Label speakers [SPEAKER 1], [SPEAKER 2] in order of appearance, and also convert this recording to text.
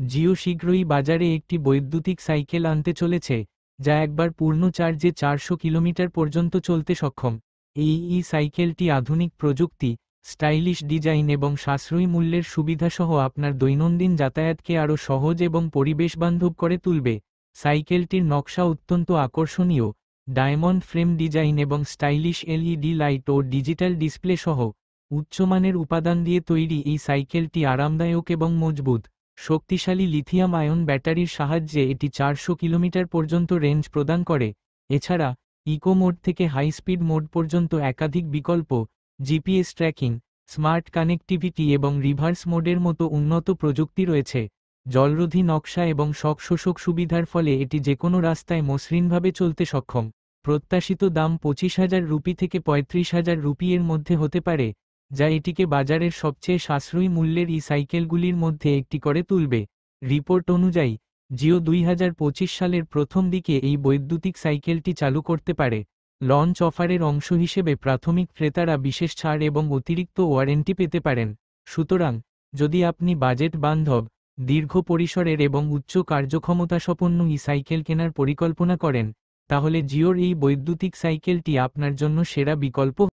[SPEAKER 1] জিও শীঘ্রই বাজারে একটি বৈদ্যুতিক সাইকেল আনতে চলেছে, যা একবার পূর্ণ চার্জে 400 কিলোমিটার পর্যন্ত চলতে সক্ষম। এই সাইকেলটি আধুনিক প্রযুক্তি, স্টাইলিশ ডিজাইন এবং সাশ্রয়ী মূল্যের সুবিধাসহ আপনার দৈনন্দিন যাতায়াতকে আরও সহজ এবং পরিবেশবান্ধব করে তুলবে। সাইকেলটির নকশা অত্যন্ত আকর্ষণীয়, ডায়মন্ড ফ্রেম ডিজাইন এবং স্টাইলিশ এলইডি লাইট ও ডিজিটাল ডিসপ্লে সহ উচ্চমানের উপাদান দিয়ে তৈরি এই সাইকেলটি আরামদায়ক এবং মজবুত। শক্তিশালী লিথিয়াম আয়ন ব্যাটারির সাহায্যে এটি 400 কিলোমিটার পর্যন্ত রেঞ্জ প্রদান করে। এছাড়া ইকো মোড থেকে হাই স্পিড মোড পর্যন্ত একাধিক বিকল্প, জিপিএস ট্র্যাকিং, স্মার্ট কানেক্টিভিটি এবং রিভার্স মোডের মতো উন্নত প্রযুক্তি রয়েছে। জলরোধী নকশা এবং শক শোষক সুবিধার ফলে এটি যেকোনো রাস্তায় মসৃণভাবে চলতে সক্ষম। প্রত্যাশিত দাম 25,000 রুপি থেকে 35,000 রুপি এর মধ্যে হতে পারে, যা এটিকে বাজারের সবচেয়ে সাশ্রয়ী মূল্যের সাইকেলগুলির মধ্যে একটি করে তুলবে। রিপোর্ট অনুযায়ী, জিও 2025 সালের প্রথম দিকে এই বৈদ্যুতিক সাইকেলটি চালু করতে পারে। লঞ্চ অফারের অংশ হিসেবে প্রাথমিক ক্রেতারা বিশেষ ছাড় এবং অতিরিক্ত ওয়ারেন্টি পেতে পারেন। সুতরাং, যদি আপনি বাজেট বান্ধব, দীর্ঘ পরিসরের এবং উচ্চ কার্যক্ষমতাসম্পন্ন সাইকেল কেনার পরিকল্পনা করেন, তাহলে জিওর এই বৈদ্যুতিক সাইকেলটি আপনার জন্য সেরা বিকল্প।